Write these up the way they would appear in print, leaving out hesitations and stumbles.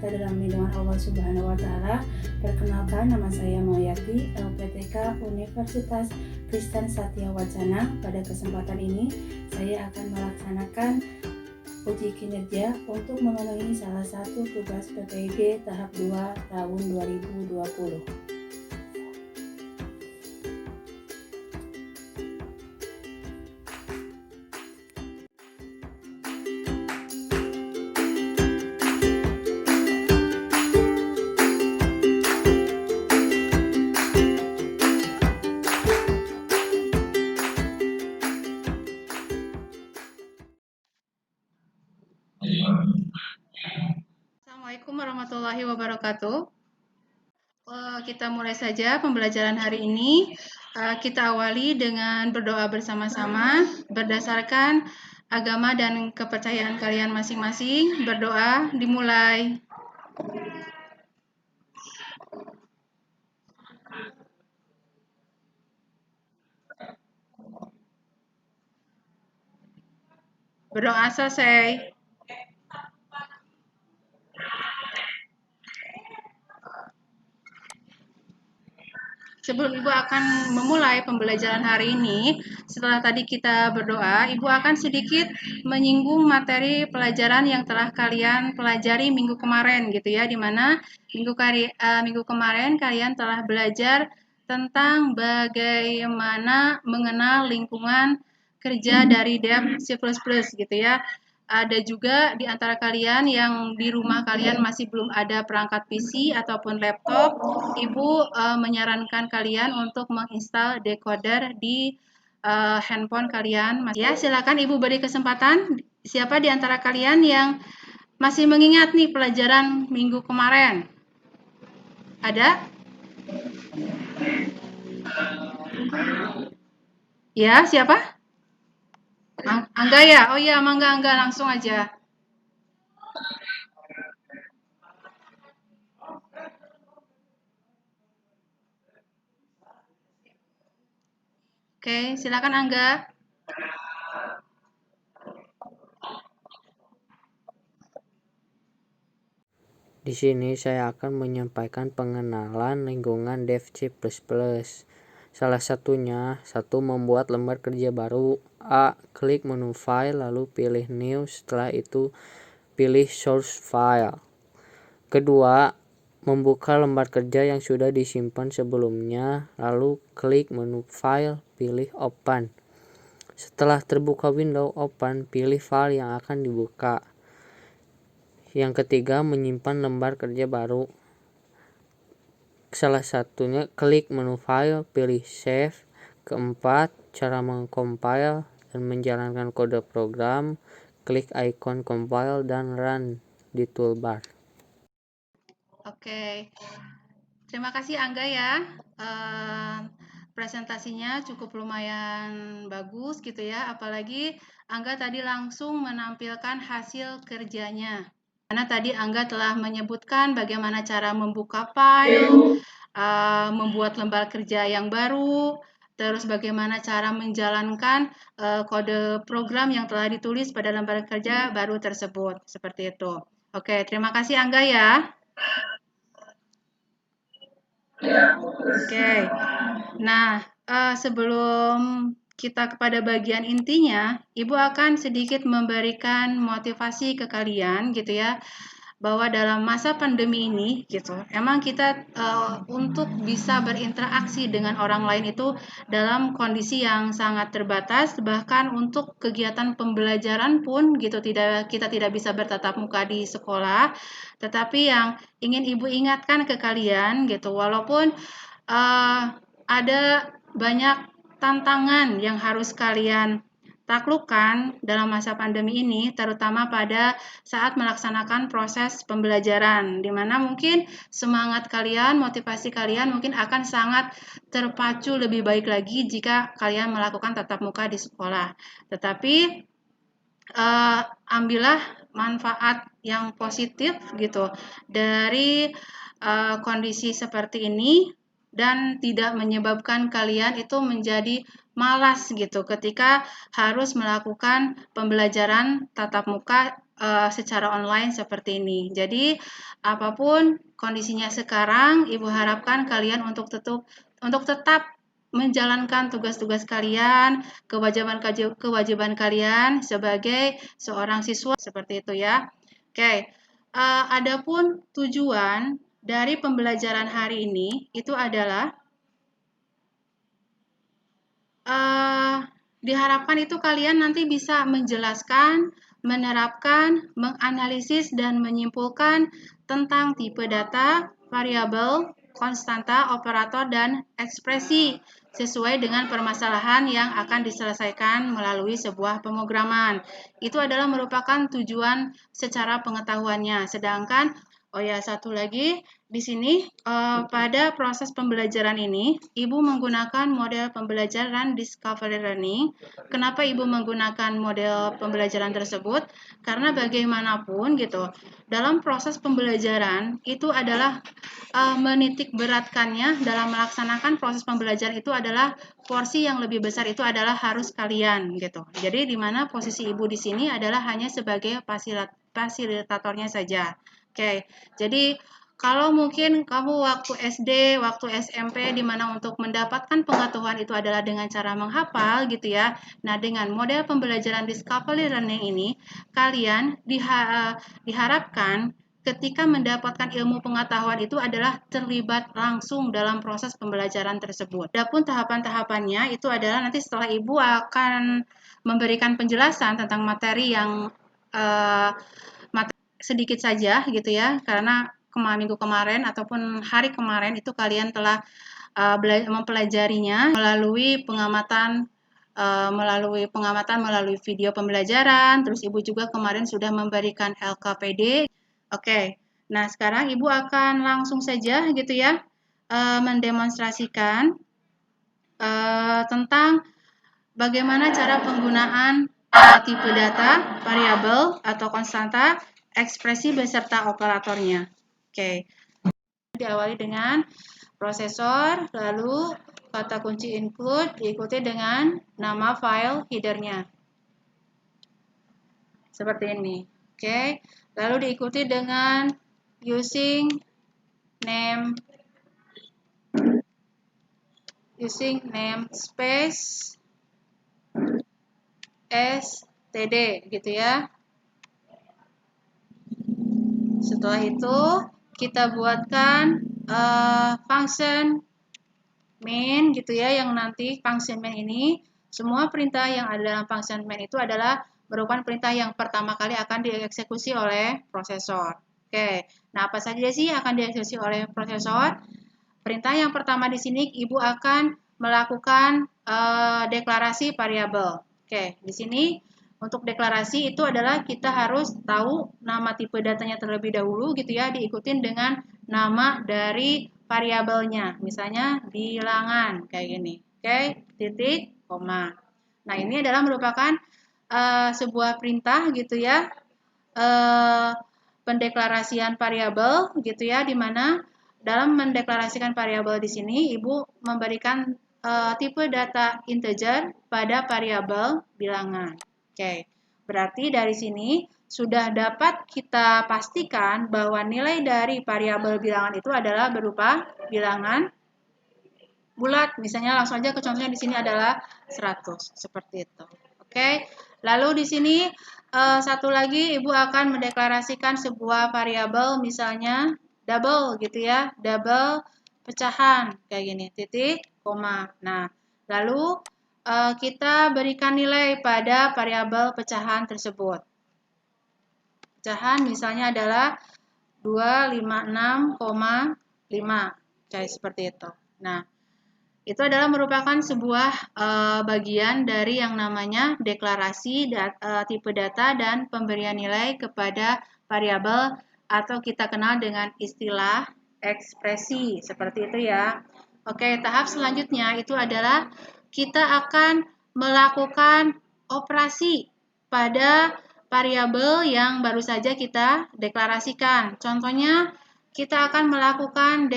kita dalam lindungan Allah Subhanahu wa Ta'ala. Perkenalkan, nama saya Mayati, LPTK Universitas Kristen Satya Wacana. Pada kesempatan ini, saya akan melaksanakan uji kinerja untuk memenuhi salah satu tugas PPID tahap 2 tahun 2020. Assalamualaikum warahmatullahi wabarakatuh. Kita mulai saja pembelajaran hari ini. Kita awali dengan berdoa bersama-sama berdasarkan agama dan kepercayaan kalian masing-masing. Berdoa dimulai. Berdoa selesai. Sebelum Ibu akan memulai pembelajaran hari ini, setelah tadi kita berdoa, Ibu akan sedikit menyinggung materi pelajaran yang telah kalian pelajari minggu kemarin gitu ya, di mana minggu kemarin kalian telah belajar tentang bagaimana mengenal lingkungan kerja dari Dev C++ gitu ya. Ada juga di antara kalian yang di rumah kalian masih belum ada perangkat PC ataupun laptop, Ibu menyarankan kalian untuk menginstal decoder di handphone kalian. Ya, silakan Ibu beri kesempatan. Siapa di antara kalian yang masih mengingat nih pelajaran minggu kemarin? Ada? Ya, siapa? Angga ya? Oh iya, Angga, langsung aja. Oke, silakan Angga. Di sini saya akan menyampaikan pengenalan lingkungan Dev C++. Salah satunya, membuat lembar kerja baru. A. Klik menu file, lalu pilih new, setelah itu pilih source file. Kedua, membuka lembar kerja yang sudah disimpan sebelumnya, lalu klik menu file, pilih open. Setelah terbuka window open, pilih file yang akan dibuka. Yang ketiga, menyimpan lembar kerja baru. Salah satunya, klik menu file, pilih save. Keempat, cara mengcompile dan menjalankan kode program. Klik icon compile dan run di toolbar. Oke, terima kasih Angga ya. Presentasinya cukup lumayan bagus gitu ya. Apalagi Angga tadi langsung menampilkan hasil kerjanya. Karena tadi Angga telah menyebutkan bagaimana cara membuka file, membuat lembar kerja yang baru, terus bagaimana cara menjalankan kode program yang telah ditulis pada lembar kerja baru tersebut. Seperti itu. Oke, terima kasih Angga ya. Oke, nah sebelum kita kepada bagian intinya, Ibu akan sedikit memberikan motivasi ke kalian gitu ya, bahwa dalam masa pandemi ini gitu, emang kita untuk bisa berinteraksi dengan orang lain itu dalam kondisi yang sangat terbatas, bahkan untuk kegiatan pembelajaran pun gitu kita tidak bisa bertatap muka di sekolah. Tetapi yang ingin Ibu ingatkan ke kalian gitu, walaupun ada banyak tantangan yang harus kalian taklukkan dalam masa pandemi ini, terutama pada saat melaksanakan proses pembelajaran, di mana mungkin semangat kalian, motivasi kalian mungkin akan sangat terpacu lebih baik lagi jika kalian melakukan tatap muka di sekolah. Tetapi ambillah manfaat yang positif gitu dari kondisi seperti ini, dan tidak menyebabkan kalian itu menjadi malas gitu ketika harus melakukan pembelajaran tatap muka secara online seperti ini. Jadi apapun kondisinya sekarang, Ibu harapkan kalian untuk tetap menjalankan tugas-tugas kalian, kewajiban kalian sebagai seorang siswa seperti itu ya. Oke, adapun tujuan dari pembelajaran hari ini itu adalah diharapkan itu kalian nanti bisa menjelaskan, menerapkan, menganalisis, dan menyimpulkan tentang tipe data, variabel, konstanta, operator, dan ekspresi sesuai dengan permasalahan yang akan diselesaikan melalui sebuah pemrograman. Itu adalah merupakan tujuan secara pengetahuannya. Sedangkan, oh ya, satu lagi, di sini pada proses pembelajaran ini, Ibu menggunakan model pembelajaran Discovery Learning. Kenapa Ibu menggunakan model pembelajaran tersebut? Karena bagaimanapun gitu, dalam proses pembelajaran itu adalah menitik beratkannya dalam melaksanakan proses pembelajaran itu adalah porsi yang lebih besar itu adalah harus kalian gitu. Jadi di mana posisi Ibu di sini adalah hanya sebagai fasilitatornya saja. Oke, jadi kalau mungkin kamu waktu SD, waktu SMP, di mana untuk mendapatkan pengetahuan itu adalah dengan cara menghafal gitu ya. Nah, dengan model pembelajaran Discovery Learning ini, kalian diharapkan ketika mendapatkan ilmu pengetahuan itu adalah terlibat langsung dalam proses pembelajaran tersebut. Adapun tahapan-tahapannya itu adalah nanti setelah Ibu akan memberikan penjelasan tentang materi yang sedikit saja gitu ya, karena minggu kemarin ataupun hari kemarin itu kalian telah mempelajarinya melalui pengamatan melalui video pembelajaran, terus Ibu juga kemarin sudah memberikan LKPD. Oke, nah sekarang Ibu akan langsung saja gitu ya mendemonstrasikan tentang bagaimana cara penggunaan tipe data, variabel atau konstanta, ekspresi beserta operatornya. Oke, diawali dengan prosesor, lalu kata kunci include diikuti dengan nama file headernya. Seperti ini. Oke, lalu diikuti dengan using namespace std gitu ya. Setelah itu kita buatkan function main gitu ya, yang nanti function main ini semua perintah yang ada dalam function main itu adalah merupakan perintah yang pertama kali akan dieksekusi oleh prosesor. Oke, nah apa saja sih yang akan dieksekusi oleh prosesor? Perintah yang pertama di sini Ibu akan melakukan deklarasi variabel. Oke, di sini untuk deklarasi itu adalah kita harus tahu nama tipe datanya terlebih dahulu gitu ya, diikutin dengan nama dari variabelnya. Misalnya bilangan kayak gini. Oke, titik, koma. Nah, ini adalah merupakan sebuah perintah gitu ya, pendeklarasian variabel gitu ya, di mana dalam mendeklarasikan variabel di sini Ibu memberikan tipe data integer pada variabel bilangan. Oke, berarti dari sini sudah dapat kita pastikan bahwa nilai dari variabel bilangan itu adalah berupa bilangan bulat. Misalnya langsung aja ke contohnya di sini adalah 100, seperti itu. Oke, lalu di sini satu lagi Ibu akan mendeklarasikan sebuah variabel misalnya double gitu ya, double pecahan kayak gini, titik, koma. Nah, lalu kita berikan nilai pada variabel pecahan tersebut. Pecahan misalnya adalah 256,5 kayak seperti itu. Nah, itu adalah merupakan sebuah bagian dari yang namanya deklarasi tipe data dan pemberian nilai kepada variabel atau kita kenal dengan istilah ekspresi, seperti itu ya. Oke, tahap selanjutnya itu adalah kita akan melakukan operasi pada variabel yang baru saja kita deklarasikan. Contohnya, kita akan melakukan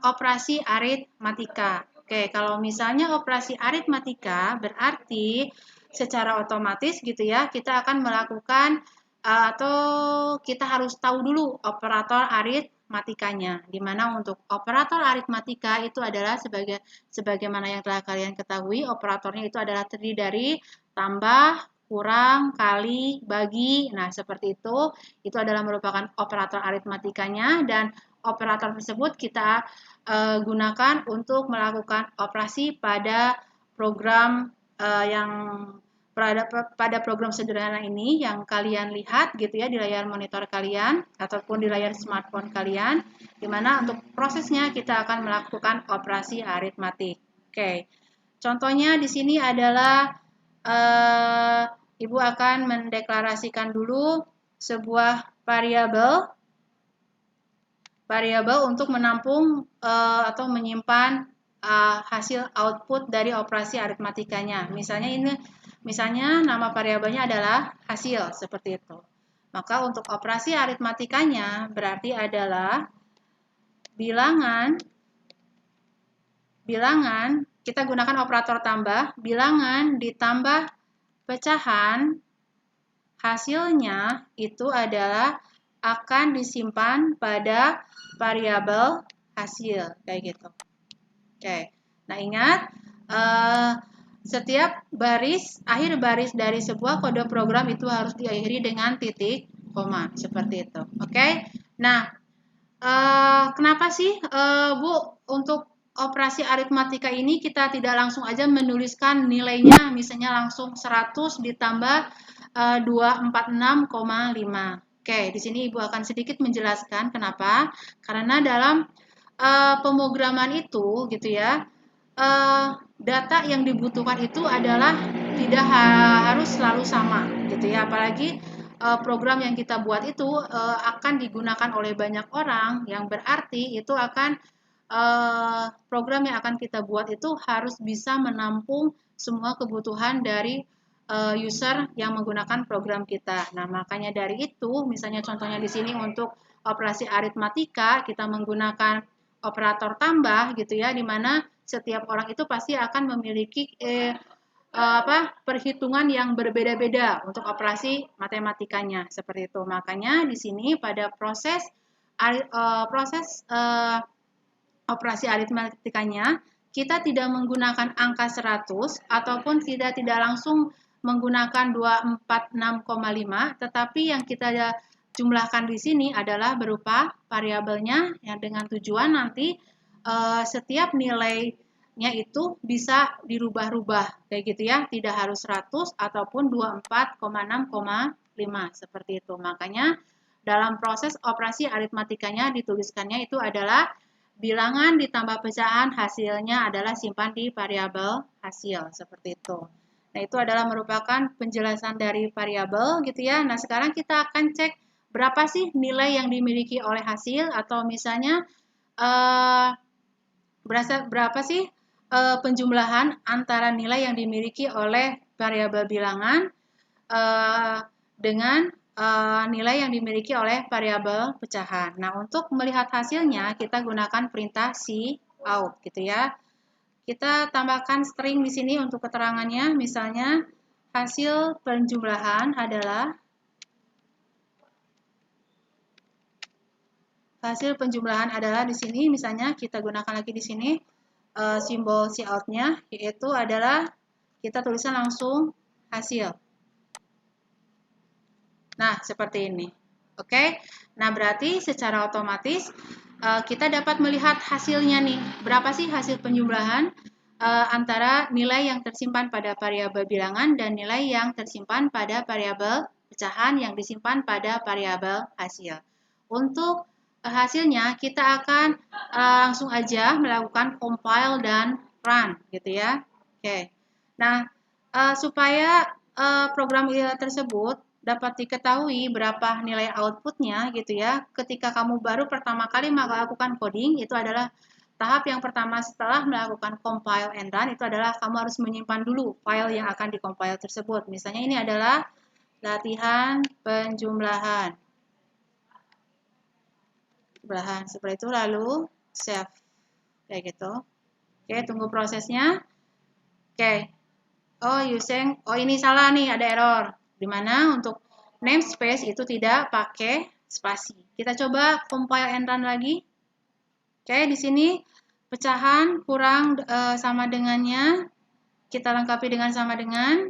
operasi aritmatika. Oke, kalau misalnya operasi aritmatika berarti secara otomatis gitu ya, kita akan melakukan atau kita harus tahu dulu operator aritmatikanya. Di mana untuk operator aritmatika itu adalah sebagaimana yang telah kalian ketahui, operatornya itu adalah terdiri dari tambah, kurang, kali, bagi. Nah, seperti itu. Itu adalah merupakan operator aritmatikanya dan operator tersebut kita gunakan untuk melakukan operasi pada program yang pada program sederhana ini yang kalian lihat gitu ya di layar monitor kalian ataupun di layar smartphone kalian, di mana untuk prosesnya kita akan melakukan operasi aritmatik. Oke, contohnya di sini adalah Ibu akan mendeklarasikan dulu sebuah variabel untuk menampung atau menyimpan hasil output dari operasi aritmatikanya. Misalnya nama variabelnya adalah hasil seperti itu. Maka untuk operasi aritmatikanya berarti adalah bilangan kita gunakan operator tambah, bilangan ditambah pecahan, hasilnya itu adalah akan disimpan pada variabel hasil kayak gitu. Oke. Nah, ingat setiap akhir baris dari sebuah kode program itu harus diakhiri dengan titik koma seperti itu. Oke. Nah, kenapa sih Bu untuk operasi aritmatika ini kita tidak langsung aja menuliskan nilainya misalnya langsung 100 ditambah 246,5. Oke, di sini Ibu akan sedikit menjelaskan kenapa. Karena dalam pemrograman itu gitu ya, data yang dibutuhkan itu adalah tidak harus selalu sama gitu ya, apalagi program yang kita buat itu akan digunakan oleh banyak orang, yang berarti itu akan program yang akan kita buat itu harus bisa menampung semua kebutuhan dari user yang menggunakan program kita. Nah, makanya dari itu, misalnya contohnya di sini untuk operasi aritmatika kita menggunakan operator tambah gitu ya, di mana setiap orang itu pasti akan memiliki perhitungan yang berbeda-beda untuk operasi matematikanya seperti itu. Makanya di sini pada proses operasi aritmatikanya kita tidak menggunakan angka 100 ataupun tidak langsung menggunakan 246,5, tetapi yang kita jumlahkan di sini adalah berupa variabelnya yang dengan tujuan nanti setiap nilainya itu bisa dirubah-rubah kayak gitu ya, tidak harus 100 ataupun 24,6,5 seperti itu. Makanya dalam proses operasi aritmatikanya dituliskannya itu adalah bilangan ditambah pecahan, hasilnya adalah simpan di variabel hasil seperti itu. Nah, itu adalah merupakan penjelasan dari variabel gitu ya. Nah, sekarang kita akan cek berapa sih nilai yang dimiliki oleh hasil, atau misalnya berapa sih penjumlahan antara nilai yang dimiliki oleh variabel bilangan dengan nilai yang dimiliki oleh variabel pecahan. Nah, untuk melihat hasilnya kita gunakan perintah cout gitu ya. Kita tambahkan string di sini untuk keterangannya, misalnya hasil penjumlahan adalah di sini, misalnya kita gunakan lagi di sini simbol cout-nya, yaitu adalah kita tuliskan langsung hasil. Nah, seperti ini. Oke. Nah, berarti secara otomatis kita dapat melihat hasilnya nih. Berapa sih hasil penjumlahan antara nilai yang tersimpan pada variabel bilangan dan nilai yang tersimpan pada variabel pecahan yang disimpan pada variabel hasil. Untuk hasilnya kita akan langsung aja melakukan compile dan run gitu ya. Oke. Nah, supaya program tersebut dapat diketahui berapa nilai outputnya gitu ya, ketika kamu baru pertama kali melakukan coding, itu adalah tahap yang pertama setelah melakukan compile and run, itu adalah kamu harus menyimpan dulu file yang akan dikompil tersebut. Misalnya ini adalah latihan penjumlahan. Seperti itu, lalu save kayak gitu. Oke, tunggu prosesnya. Oke, Oh ini salah nih, ada error. Dimana untuk namespace itu tidak pakai spasi. Kita coba compile and run lagi. Oke, di sini pecahan kurang sama dengannya. Kita lengkapi dengan sama dengan.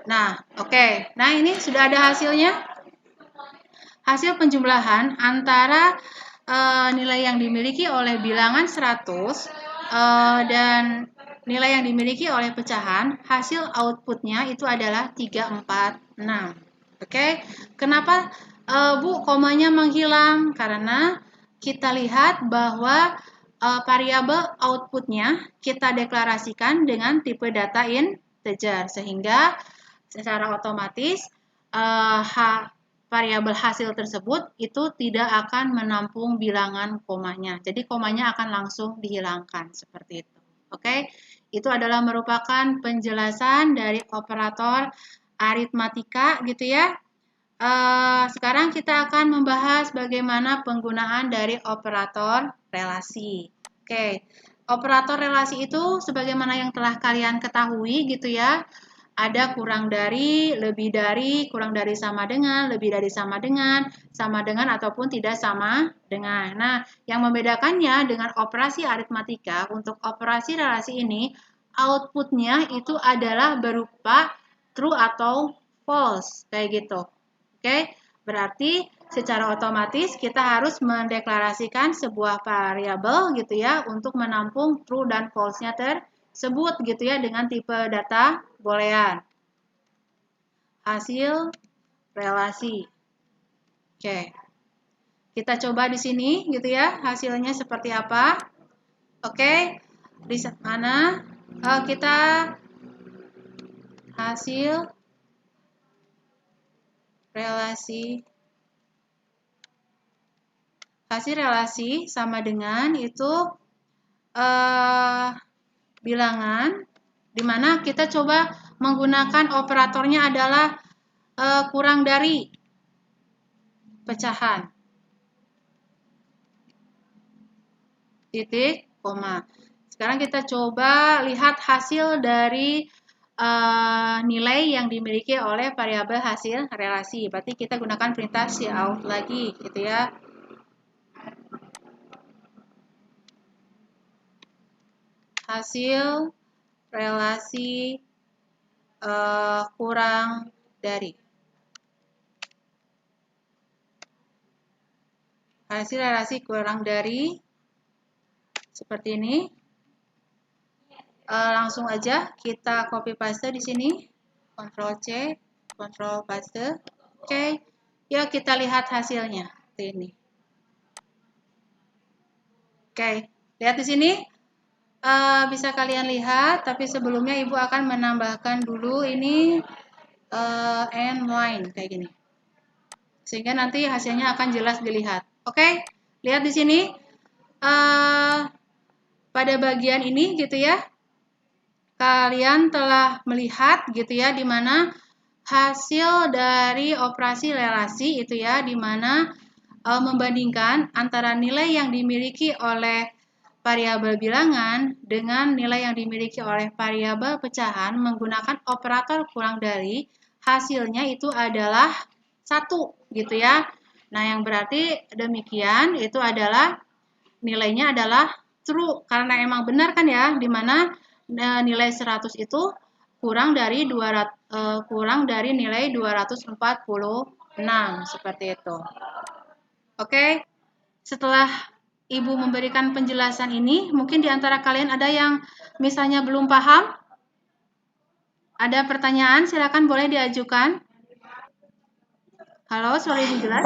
Nah, oke. Nah, ini sudah ada hasilnya. Hasil penjumlahan antara nilai yang dimiliki oleh bilangan 100 dan nilai yang dimiliki oleh pecahan, hasil outputnya itu adalah 3, 4, 6. Oke, kenapa Bu komanya menghilang? Karena kita lihat bahwa variabel outputnya kita deklarasikan dengan tipe data integer, sehingga secara otomatis variabel hasil tersebut itu tidak akan menampung bilangan komanya. Jadi komanya akan langsung dihilangkan seperti itu. Oke, itu adalah merupakan penjelasan dari operator aritmatika gitu ya. Sekarang kita akan membahas bagaimana penggunaan dari operator relasi. Oke, operator relasi itu sebagaimana yang telah kalian ketahui gitu ya. Ada kurang dari, lebih dari, kurang dari sama dengan, lebih dari sama dengan ataupun tidak sama dengan. Nah, yang membedakannya dengan operasi aritmatika, untuk operasi relasi ini, outputnya itu adalah berupa true atau false, kayak gitu. Oke, berarti secara otomatis kita harus mendeklarasikan sebuah variabel gitu ya untuk menampung true dan false-nya tersebut gitu ya dengan tipe data boolean. Hasil relasi. Oke. Kita coba di sini gitu ya, hasilnya seperti apa. Oke. Di mana kita hasil relasi sama dengan itu bilangan, di mana kita coba menggunakan operatornya adalah kurang dari pecahan. Titik, koma. Sekarang kita coba lihat hasil dari nilai yang dimiliki oleh variabel hasil relasi. Berarti kita gunakan perintah cout lagi gitu ya. Hasil relasi kurang dari. Hasil relasi kurang dari seperti ini. Langsung aja kita copy paste di sini. Ctrl C, Ctrl paste. Oke. Yuk kita lihat hasilnya. Seperti ini. Oke, lihat di sini. Bisa kalian lihat, tapi sebelumnya Ibu akan menambahkan dulu ini and line kayak gini. Sehingga nanti hasilnya akan jelas dilihat. Oke, lihat di sini. Pada bagian ini gitu ya. Kalian telah melihat gitu ya di mana hasil dari operasi relasi itu ya di mana membandingkan antara nilai yang dimiliki oleh variabel bilangan dengan nilai yang dimiliki oleh variabel pecahan menggunakan operator kurang dari, hasilnya itu adalah 1 gitu ya. Nah, yang berarti demikian itu adalah nilainya adalah true karena emang benar kan ya, di mana nilai 100 itu kurang dari nilai 246 seperti itu. Oke. Setelah Ibu memberikan penjelasan ini, mungkin di antara kalian ada yang misalnya belum paham? Ada pertanyaan, silakan boleh diajukan. Halo, suara Ibu jelas?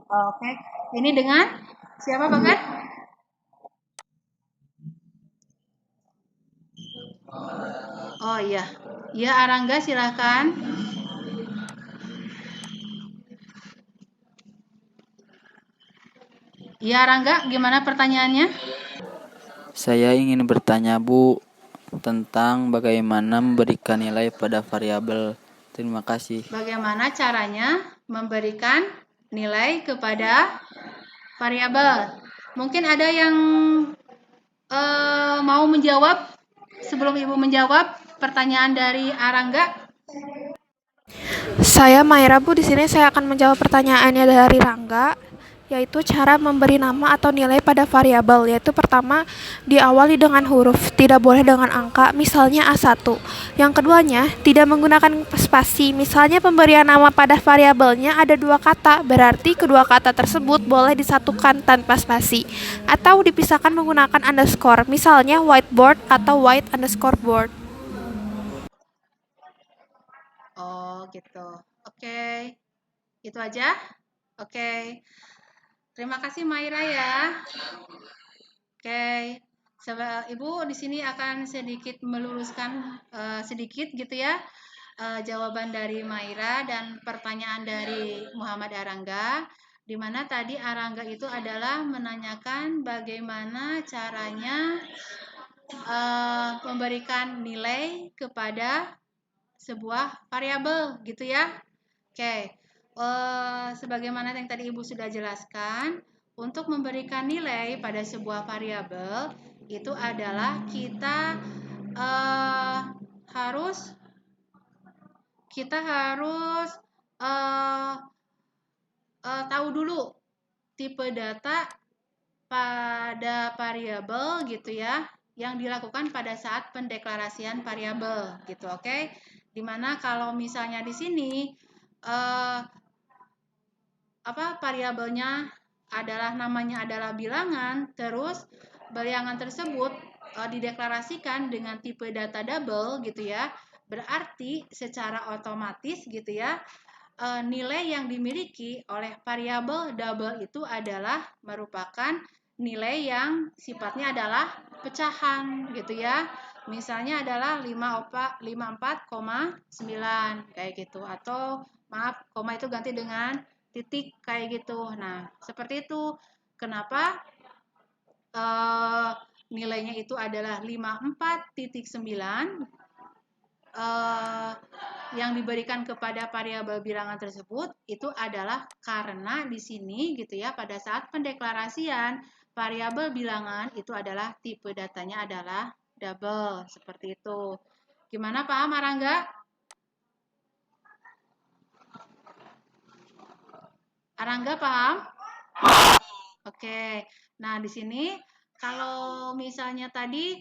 Oke. Ini dengan siapa, Bagat? Oh iya. Ya, Arangga silakan. Ya, Arangga, gimana pertanyaannya? Saya ingin bertanya, Bu, tentang bagaimana memberikan nilai pada variabel. Terima kasih. Bagaimana caranya memberikan nilai kepada variabel? Mungkin ada yang mau menjawab? sebelum Ibu menjawab pertanyaan dari Arangga? Saya Maira Bu, di sini saya akan menjawab pertanyaannya dari Rangga, yaitu cara memberi nama atau nilai pada variabel, yaitu pertama diawali dengan huruf, tidak boleh dengan angka, misalnya A1. Yang keduanya, tidak menggunakan spasi, misalnya pemberian nama pada variabelnya ada dua kata, berarti kedua kata tersebut boleh disatukan tanpa spasi, atau dipisahkan menggunakan underscore, misalnya whiteboard atau white underscore board. Oh, gitu. Oke. Itu aja? Oke. Terima kasih Maira ya. Oke. Ibu di sini akan sedikit meluruskan sedikit gitu ya. Jawaban dari Maira dan pertanyaan dari Muhammad Arangga, di mana tadi Arangga itu adalah menanyakan bagaimana caranya memberikan nilai kepada sebuah variabel gitu ya. Oke, sebagaimana yang tadi Ibu sudah jelaskan, untuk memberikan nilai pada sebuah variabel itu adalah kita harus tahu dulu tipe data pada variabel gitu ya, yang dilakukan pada saat pendeklarasian variabel gitu, oke? Dimana kalau misalnya di sini variabelnya adalah namanya adalah bilangan, terus bilangan tersebut dideklarasikan dengan tipe data double gitu ya, berarti secara otomatis gitu ya, nilai yang dimiliki oleh variabel double itu adalah merupakan nilai yang sifatnya adalah pecahan gitu ya. Misalnya adalah 54,9 kayak gitu, atau maaf, koma itu ganti dengan titik kayak gitu. Nah, seperti itu. Kenapa nilainya itu adalah 54,9 yang diberikan kepada variabel bilangan tersebut itu adalah karena di sini gitu ya, pada saat pendeklarasian variabel bilangan itu adalah tipe datanya adalah double seperti itu. Gimana, paham Arangga? Arangga paham? Oke. Nah, di sini kalau misalnya tadi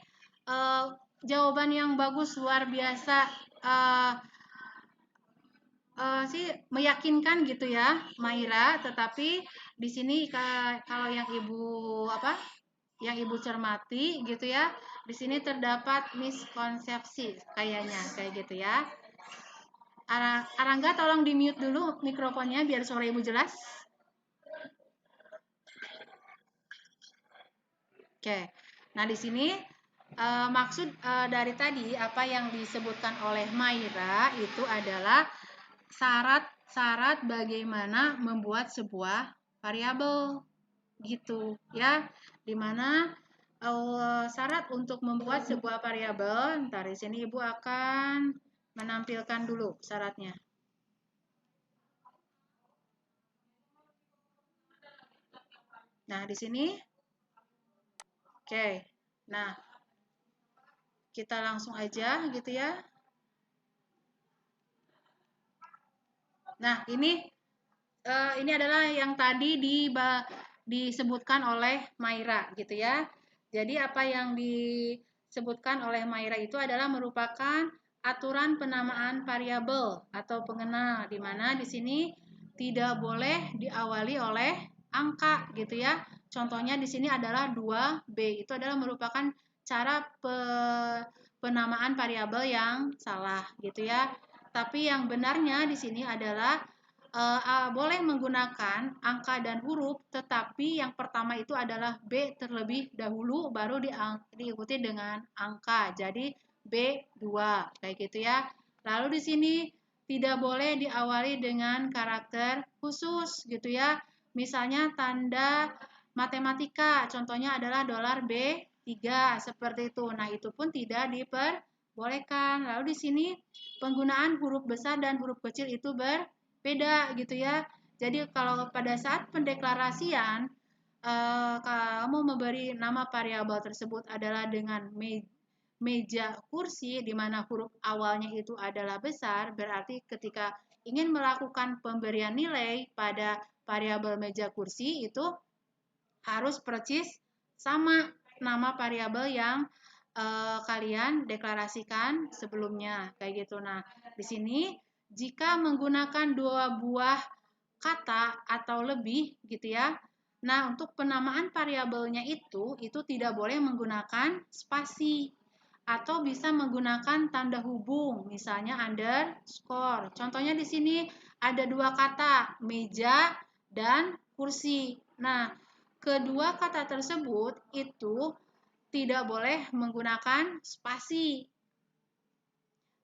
jawaban yang bagus luar biasa sih meyakinkan gitu ya, Maira, tetapi di sini kalau yang Ibu cermati gitu ya, di sini terdapat miskonsepsi kayaknya kayak gitu ya. Arangga tolong di-mute dulu mikrofonnya biar suara Ibu jelas. Oke. Nah, di sini maksud dari tadi apa yang disebutkan oleh Maira itu adalah syarat-syarat bagaimana membuat sebuah variabel gitu ya, dimana syarat untuk membuat sebuah variabel, ntar di sini Ibu akan menampilkan dulu syaratnya. Nah, di sini oke. Nah, kita langsung aja gitu ya. Nah, ini adalah yang tadi disebutkan oleh Maira gitu ya. Jadi apa yang disebutkan oleh Maira itu adalah merupakan aturan penamaan variabel atau pengenal, di mana di sini tidak boleh diawali oleh angka gitu ya. Contohnya di sini adalah 2B, itu adalah merupakan cara penamaan variabel yang salah gitu ya. Tapi yang benarnya di sini adalah boleh menggunakan angka dan huruf, tetapi yang pertama itu adalah B terlebih dahulu, baru diikuti dengan angka. Jadi B2 kayak gitu ya. Lalu di sini tidak boleh diawali dengan karakter khusus gitu ya. Misalnya tanda matematika, contohnya adalah $B3 seperti itu. Nah, itu pun tidak diperbolehkan. Lalu di sini penggunaan huruf besar dan huruf kecil itu berbeda gitu ya. Jadi kalau pada saat pendeklarasian kamu memberi nama variabel tersebut adalah dengan meja kursi, di mana huruf awalnya itu adalah besar, berarti ketika ingin melakukan pemberian nilai pada variabel meja kursi itu harus persis sama nama variabel yang kalian deklarasikan sebelumnya, kayak gitu. Nah, di sini jika menggunakan dua buah kata atau lebih gitu ya. Nah, untuk penamaan variabelnya itu tidak boleh menggunakan spasi atau bisa menggunakan tanda hubung, misalnya underscore. Contohnya di sini ada dua kata, meja dan kursi. Nah, kedua kata tersebut itu tidak boleh menggunakan spasi.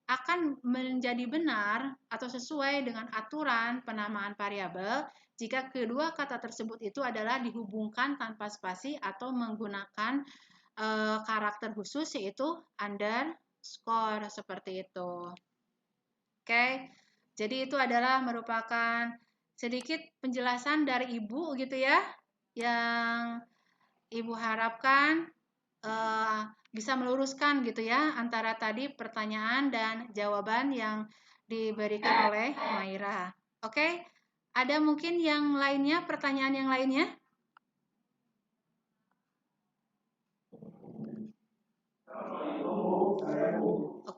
Akan menjadi benar atau sesuai dengan aturan penamaan variabel jika kedua kata tersebut itu adalah dihubungkan tanpa spasi atau menggunakan karakter khusus yaitu underscore seperti itu. Oke, jadi itu adalah merupakan sedikit penjelasan dari Ibu gitu ya, yang Ibu harapkan bisa meluruskan gitu ya antara tadi pertanyaan dan jawaban yang diberikan oleh Maira. Oke, ada mungkin yang lainnya, pertanyaan yang lainnya?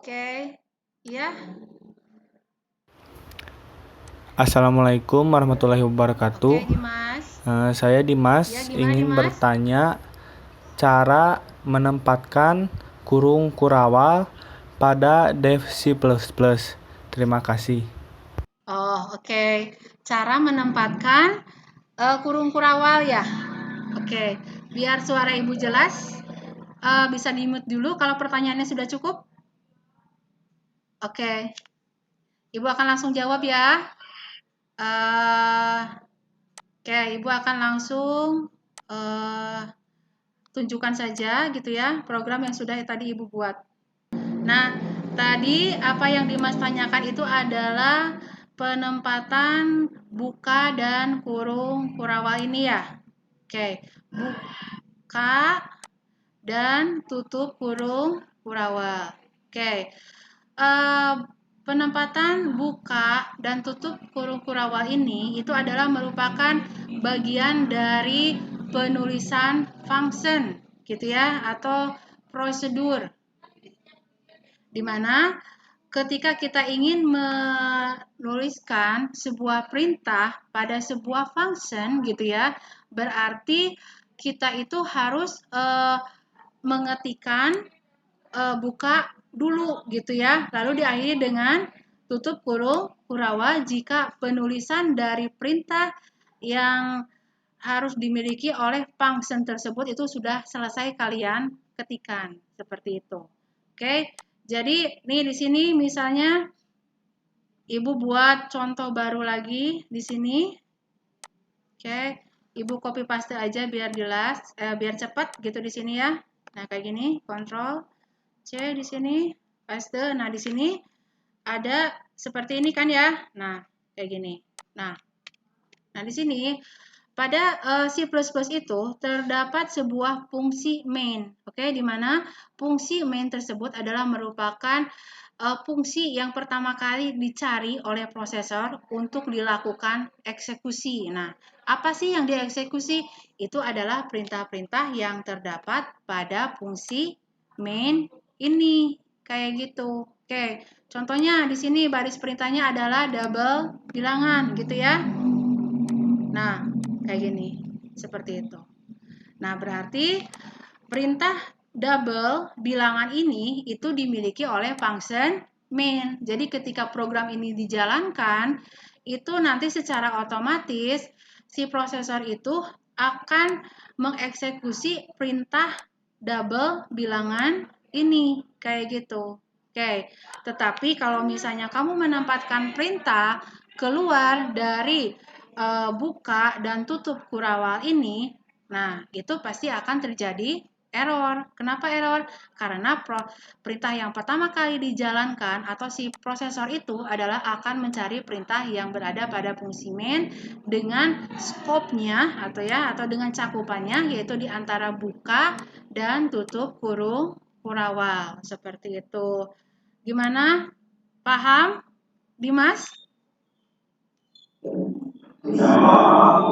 Oke, ya. Assalamualaikum warahmatullahi wabarakatuh. Oke, Dimas. Saya Dimas Ya, gimana, ingin Dimas? bertanya cara menempatkan kurung kurawal pada dev C++. Terima kasih. Oh, oke. Cara menempatkan kurung kurawal ya. Oke, biar suara Ibu jelas, bisa di-mute dulu kalau pertanyaannya sudah cukup. Oke, Ibu akan langsung jawab ya. Oke, Ibu akan langsung tunjukkan saja gitu ya program yang sudah tadi Ibu buat. Nah, tadi apa yang Dimas tanyakan itu adalah penempatan buka dan kurung kurawal ini ya. Oke, buka dan tutup kurung kurawal. Oke, penempatan buka dan tutup kurung kurawal ini itu adalah merupakan bagian dari penulisan function gitu ya atau prosedur, di mana ketika kita ingin menuliskan sebuah perintah pada sebuah function gitu ya, berarti kita itu harus mengetikkan buka dulu gitu ya, lalu diakhiri dengan tutup kurung kurawal jika penulisan dari perintah yang harus dimiliki oleh function tersebut itu sudah selesai kalian ketikkan seperti itu. Oke, jadi nih di sini misalnya Ibu buat contoh baru lagi di sini. Oke, Ibu copy paste aja biar jelas, biar cepat gitu di sini ya. Nah, kayak gini, Ctrl C di sini, paste. Nah, di sini ada seperti ini kan ya. Nah, kayak gini. Nah, di sini pada C++ itu terdapat sebuah fungsi main. Oke, di mana fungsi main tersebut adalah merupakan fungsi yang pertama kali dicari oleh prosesor untuk dilakukan eksekusi. Nah, apa sih yang dieksekusi? Itu adalah perintah-perintah yang terdapat pada fungsi main ini. Kayak gitu. Oke, contohnya di sini baris perintahnya adalah double bilangan gitu ya. Nah, kayak gini. Seperti itu. Nah, berarti perintah double bilangan ini itu dimiliki oleh function main. Jadi ketika program ini dijalankan, itu nanti secara otomatis si prosesor itu akan mengeksekusi perintah double bilangan ini. Kayak gitu. Oke, tetapi kalau misalnya kamu menempatkan perintah keluar dari buka dan tutup kurawal ini, nah itu pasti akan terjadi error. Kenapa error? Karena perintah yang pertama kali dijalankan atau si prosesor itu adalah akan mencari perintah yang berada pada fungsi main dengan skopnya atau dengan cakupannya yaitu di antara buka dan tutup kurung kurawal. Seperti itu. Gimana? Paham, Dimas?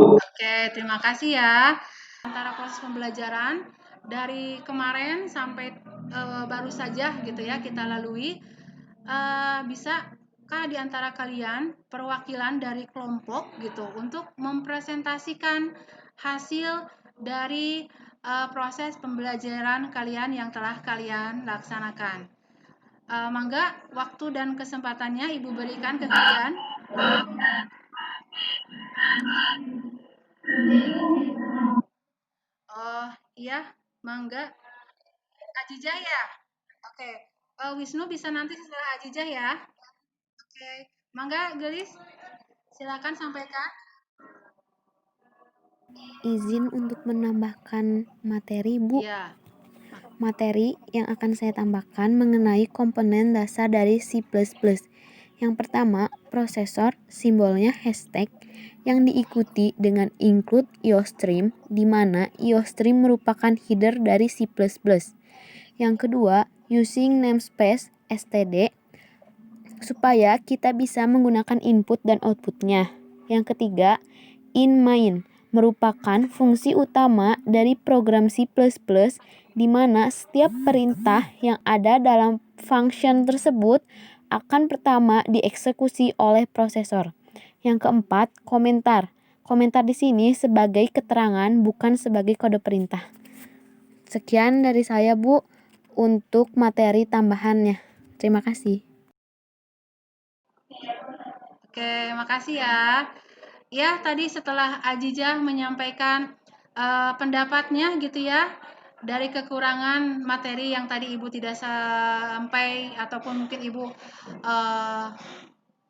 Oke, terima kasih ya. Antara proses pembelajaran dari kemarin sampai baru saja gitu ya kita lalui, bisakah di antara kalian perwakilan dari kelompok gitu untuk mempresentasikan hasil dari proses pembelajaran kalian yang telah kalian laksanakan? Mangga, waktu dan kesempatannya Ibu berikan ke kalian. Oh iya, mangga. Ajijah ya? Oke. Wisnu bisa nanti setelah Ajijah ya? Oke. Mangga, Gelis. Silakan sampaikan. Izin untuk menambahkan materi, Bu. Iya. Materi yang akan saya tambahkan mengenai komponen dasar dari C++. Yang pertama, prosesor, simbolnya hashtag, yang diikuti dengan include IOStream, di mana IOStream merupakan header dari C++. Yang kedua, using namespace, std, supaya kita bisa menggunakan input dan outputnya. Yang ketiga, in main, merupakan fungsi utama dari program C++, di mana setiap perintah yang ada dalam function tersebut akan pertama dieksekusi oleh prosesor. Yang keempat, komentar. Komentar di sini sebagai keterangan, bukan sebagai kode perintah. Sekian dari saya, Bu, untuk materi tambahannya. Terima kasih. Oke, makasih ya. Ya, tadi setelah Ajijah menyampaikan pendapatnya gitu ya, dari kekurangan materi yang tadi Ibu tidak sampai ataupun mungkin Ibu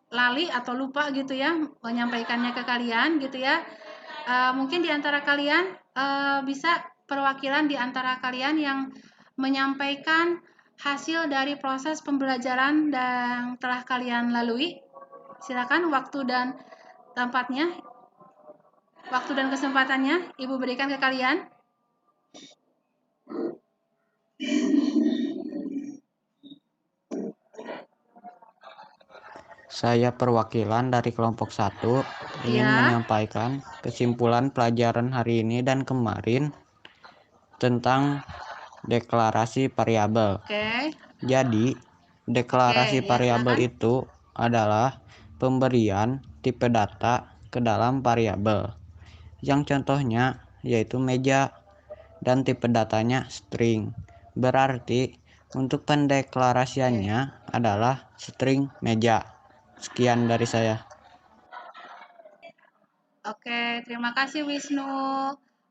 lali atau lupa gitu ya menyampaikannya ke kalian gitu ya. Mungkin di antara kalian bisa perwakilan di antara kalian yang menyampaikan hasil dari proses pembelajaran yang telah kalian lalui. Silakan waktu dan tempatnya, waktu dan kesempatannya Ibu berikan ke kalian. Saya perwakilan dari kelompok 1 ingin Ya. menyampaikan kesimpulan pelajaran hari ini dan kemarin tentang deklarasi variabel. Oke. Jadi, deklarasi Oke, ya, variabel silakan. itu adalah pemberian tipe data ke dalam variabel. Yang contohnya yaitu meja dan tipe datanya string. Berarti untuk pendeklarasiannya adalah string meja. Sekian dari saya. Oke, terima kasih Wisnu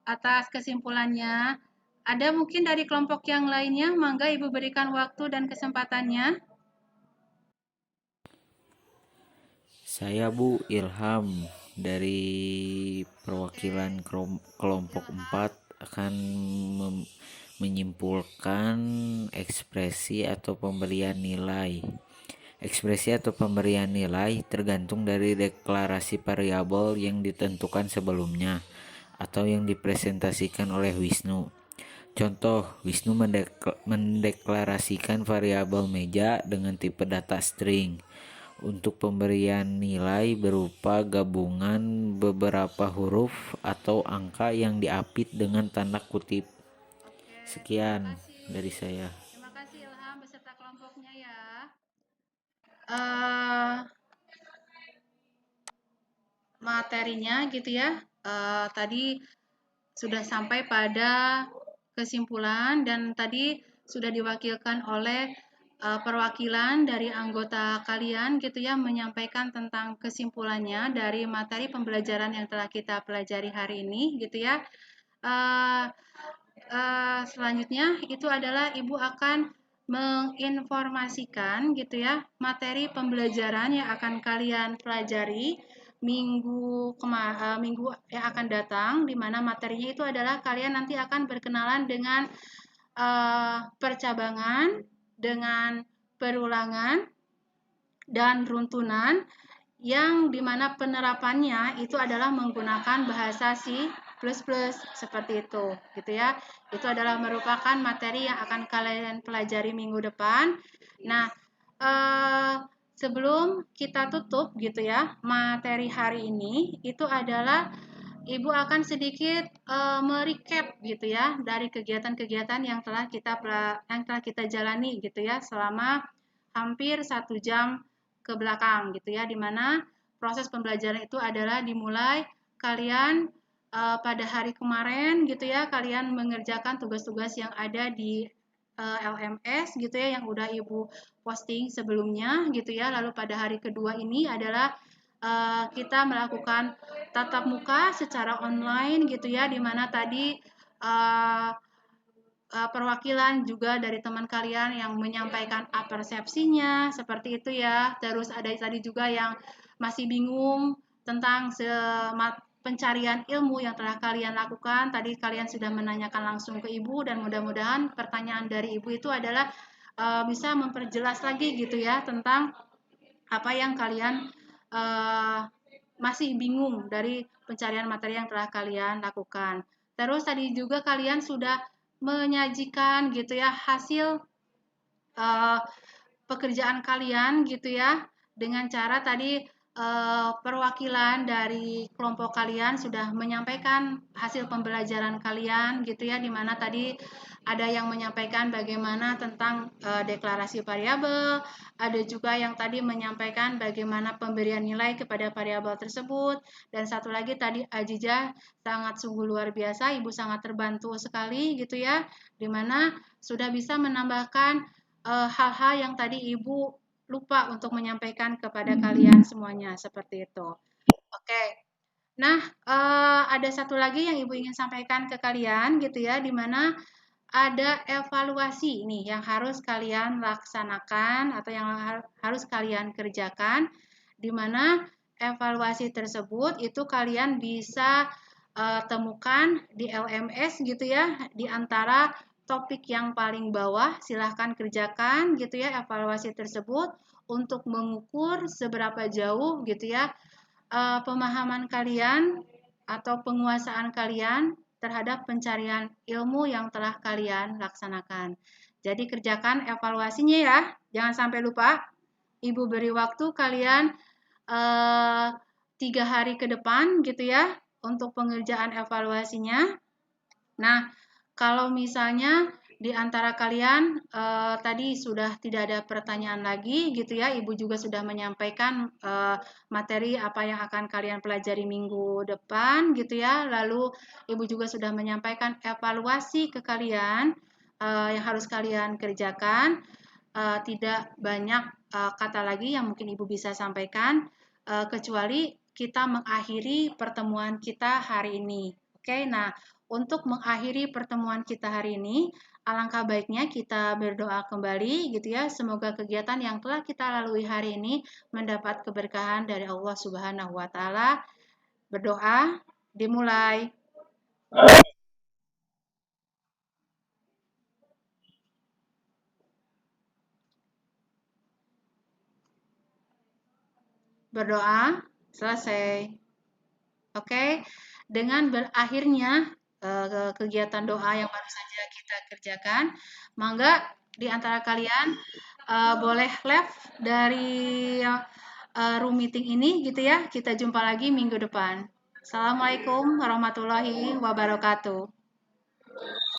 atas kesimpulannya. Ada mungkin dari kelompok yang lainnya, mangga Ibu berikan waktu dan kesempatannya. Saya Bu Ilham dari perwakilan kelompok 4 akan menyimpulkan ekspresi atau pemberian nilai. Ekspresi atau pemberian nilai tergantung dari deklarasi variabel yang ditentukan sebelumnya atau yang dipresentasikan oleh Wisnu. Contoh, Wisnu mendeklarasikan variabel meja dengan tipe data string. Untuk pemberian nilai berupa gabungan beberapa huruf atau angka yang diapit dengan tanda kutip. Sekian dari saya. Terima kasih Ilham beserta kelompoknya ya. Materinya gitu ya. Tadi sudah sampai pada kesimpulan dan tadi sudah diwakilkan oleh perwakilan dari anggota kalian gitu ya menyampaikan tentang kesimpulannya dari materi pembelajaran yang telah kita pelajari hari ini gitu ya. Selanjutnya itu adalah Ibu akan menginformasikan gitu ya materi pembelajaran yang akan kalian pelajari minggu yang akan datang, di mana materinya itu adalah kalian nanti akan berkenalan dengan percabangan, dengan perulangan dan runtunan, yang dimana penerapannya itu adalah menggunakan bahasa C++. seperti itu, gitu ya. Itu adalah merupakan materi yang akan kalian pelajari minggu depan. Nah, sebelum kita tutup gitu ya, materi hari ini itu adalah Ibu akan sedikit merecap gitu ya dari kegiatan-kegiatan yang telah kita jalani gitu ya selama hampir 1 jam ke belakang gitu ya, di mana proses pembelajaran itu adalah dimulai kalian pada hari kemarin gitu ya, kalian mengerjakan tugas-tugas yang ada di LMS gitu ya, yang udah Ibu posting sebelumnya gitu ya. Lalu pada hari kedua ini adalah kita melakukan tatap muka secara online gitu ya, di mana tadi perwakilan juga dari teman kalian yang menyampaikan persepsinya seperti itu ya. Terus ada tadi juga yang masih bingung tentang pencarian ilmu yang telah kalian lakukan. Tadi kalian sudah menanyakan langsung ke Ibu dan mudah-mudahan pertanyaan dari Ibu itu adalah bisa memperjelas lagi gitu ya tentang apa yang kalian masih bingung dari pencarian materi yang telah kalian lakukan. Terus tadi juga kalian sudah menyajikan gitu ya hasil pekerjaan kalian gitu ya dengan cara tadi perwakilan dari kelompok kalian sudah menyampaikan hasil pembelajaran kalian gitu ya, di mana tadi ada yang menyampaikan bagaimana tentang deklarasi variabel, ada juga yang tadi menyampaikan bagaimana pemberian nilai kepada variabel tersebut, dan satu lagi tadi Ajijah sangat sungguh luar biasa, Ibu sangat terbantu sekali gitu ya, di mana sudah bisa menambahkan hal-hal yang tadi Ibu lupa untuk menyampaikan kepada kalian semuanya seperti itu. Oke. Nah, ada satu lagi yang Ibu ingin sampaikan ke kalian gitu ya, di mana ada evaluasi nih yang harus kalian laksanakan atau yang harus kalian kerjakan, di mana evaluasi tersebut itu kalian bisa temukan di LMS gitu ya, di antara topik yang paling bawah. Silahkan kerjakan gitu ya evaluasi tersebut untuk mengukur seberapa jauh gitu ya pemahaman kalian atau penguasaan kalian terhadap pencarian ilmu yang telah kalian laksanakan. Jadi kerjakan evaluasinya ya, jangan sampai lupa. Ibu beri waktu kalian 3 hari ke depan gitu ya untuk pengerjaan evaluasinya. Nah, kalau misalnya di antara kalian tadi sudah tidak ada pertanyaan lagi gitu ya, Ibu juga sudah menyampaikan materi apa yang akan kalian pelajari minggu depan gitu ya. Lalu Ibu juga sudah menyampaikan evaluasi ke kalian yang harus kalian kerjakan. Tidak banyak kata lagi yang mungkin Ibu bisa sampaikan kecuali kita mengakhiri pertemuan kita hari ini. Oke, nah untuk mengakhiri pertemuan kita hari ini, alangkah baiknya kita berdoa kembali gitu ya. Semoga kegiatan yang telah kita lalui hari ini mendapat keberkahan dari Allah Subhanahu wa taala. Berdoa dimulai. Berdoa selesai. Oke, dengan berakhirnya kegiatan doa yang baru saja kita kerjakan, mangga di antara kalian boleh left dari room meeting ini gitu ya. Kita jumpa lagi minggu depan. Assalamualaikum warahmatullahi wabarakatuh.